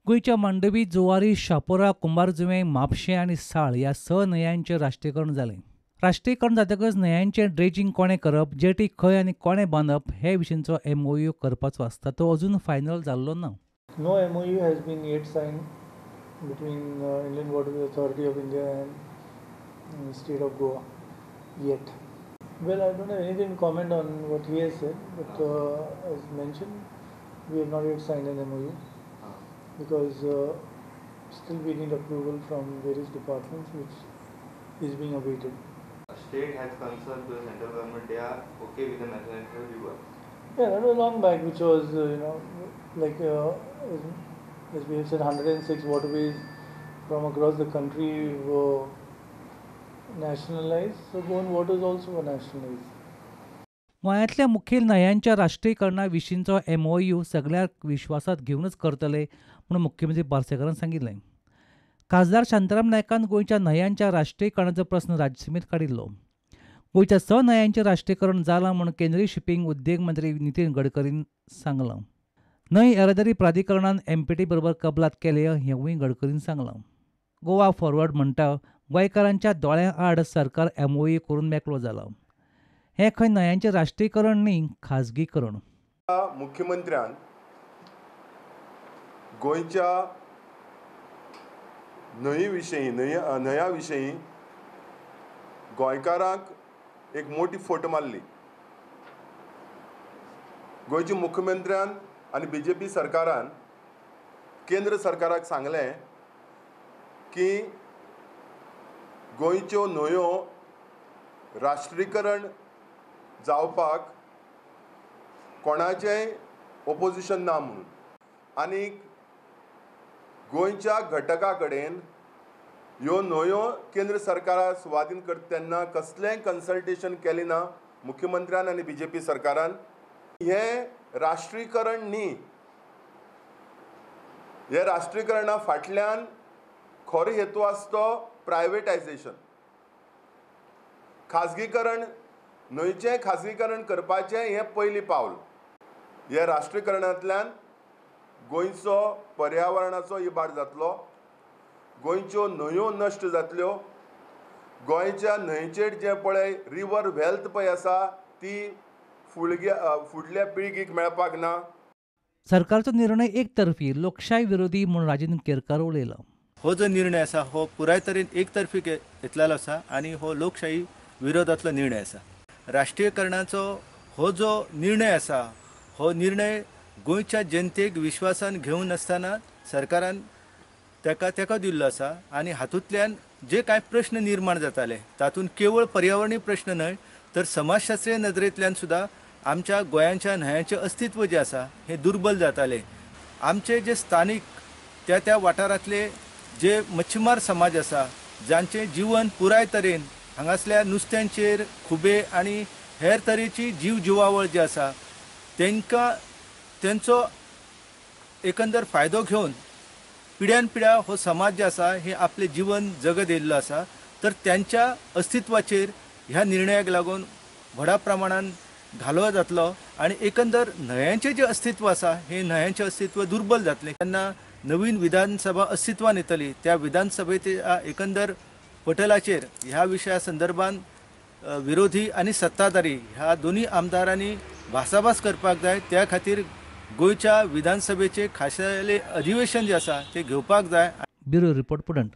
गोंयच्या मांडवी, जुवारी, शापोरा, कुंभारजुंवे, म्हापशें आनी साळ ह्या स न्हंयांचें राष्ट्रीयकरण जालें. राष्ट्रीयकरण जातकच न्हंयांचें ड्रेजिंग कोणें करप, जेटी खंय आनी कोणें बांदप हे विशींचो MOU करपाचो आसता तो अजून फायनल जाल्लो ना. No MOU has been yet signed between Inland Waterways Authority of India and State of Goa yet. Well, I don't have anything to comment on what he has said, but as mentioned, we have not yet signed an MOU because still we need approval from various departments, which is being awaited. State has concerned to the central government; they are okay with the national river. Yeah, that was long back, which was like as we have said, 106 waterways from across the country were nationalized. So Goan waters also were nationalized. गोंयांतल्या मुखेल न्हंयांच्या राष्ट्रीयकरणा विशींचो MOU सगळ्यांक विश्वासांत घेवनच करतले म्हणून मुख्यमंत्री पार्सेकारान सांगिल्लें. खासदार शांताराम नायकान गोंयच्या न्हंयांच्या राष्ट्रीयकरणाचो प्रस्न राज्यसभेत काडिल्लो. गोंयच्या स न्हंयांचें राष्ट्रीयकरण जालां म्हूण केंद्रीय शिपींग उद्देग मंत्री नितीन गडकरीन सांगलां. न्हंय येरादारी प्राधिकरणान MPT बरोबर कबलात केले हेंवूय गडकरीन सांगलां. गोवा फॉरवर्ड म्हणटा गोंयकारांच्या दोळ्यां आड सरकार MOU करून मेकळो जाला. हे खंय न्हंयांचें राष्ट्रीयकरण न्ही, खाजगीकरण. मुख्यमंत्र्यान गोंयच्या न्हंया विशीं गोंयकारांक एक मोठी फट मारली. गोंयच्या मुख्यमंत्र्यान आनी BJP सरकारान केंद्र सरकाराक सांगलें की गोंयच्यो न्हंयो राष्ट्रीयकरण जावपाक कोणाचेंय ओपोजिशन ना म्हणून. आनी गोंयच्या घटका कडेन ह्यो न्हंयो केंद्र सरकारा सुवाधीन करता तेन्ना कसलेंय कन्सल्टेशन केलें ना मुख्यमंत्र्यान आनी BJP सरकारान. हें राष्ट्रीयकरण न्ही. हे राष्ट्रीयकरणा फाटल्यान खरो हेतू आसा तो प्रायवेटायझेशन, खाजगीकरण. न्हंयचें खाजगीकरण करपाचें हें पयलीं पावल. हे राष्ट्रीयकरणांतल्यान गोंयचो पर्यावरणाचो इबाड जातलो, गोंयच्यो न्हंयो नश्ट जातल्यो, गोंयच्या न्हंयचेर जें पळय रिवर वेल्थ पळय आसा ती फुडल्या पिळगेक मेळपाक ना. सरकारचो निर्णय एकतर्फी, लोकशाय विरोधी म्हणून राजेंद्र केरकार उलयला. हो जो निर्णय आसा हो पुराय तरेन एकतर्फी घेतलेलो आसा आनी हो लोकशाही विरोधातलो निर्णय आसा. राष्ट्रीयकरणाचो हो जो निर्णय आसा हो निर्णय गोंयच्या जनतेक विश्वासान घेवन आसतना सरकारान तेका दिल्लो आसा आनी हातूंतल्यान जे कांय प्रश्न निर्माण जाताले तातूंत केवळ पर्यावरणीय प्रश्न न्हय तर समाजशास्त्रीय नदरेंतल्यान सुद्दां आमच्या गोंयांच्या न्हंयांचें अस्तित्व जें आसा हें दुर्बल जातालें. आमचे जे स्थानीक त्या वाठारांतले जे मच्छीमार समाज आसा जांचें जीवन पुराय तरेन हांगासल्या नुस्त्यांचेर खुबे आनी हेर तरेची जीव जिवावळ जी आसा तेंचो एकंदर फायदो घेवन पिढ्यान पिढ्या हो समाज जे आसा हे आपले जीवन जगत येयल्लो आसा. तर त्यांच्या अस्तित्वाचेर ह्या निर्णयाक लागून व्हडा प्रमाणान घालो जातलो आनी एकंदर न्हंयांचें जें अस्तित्व आसा हे न्हंयांचें अस्तित्व दुर्बल जातलें. तेन्ना नवीन विधानसभा अस्तित्वान येतली त्या विधानसभेच्या एकंदर पटलाचेर ह्या विशया संदर्भान विरोधी आनी सत्ताधारी ह्या दोन्ही आमदारांनी भासाभास करपाक जाय. त्या खातीर गोंयच्या विधानसभेचें खाशेलें अधिवेशन जें आसा तें घेवपाक जाय. Bureau report पुडंट.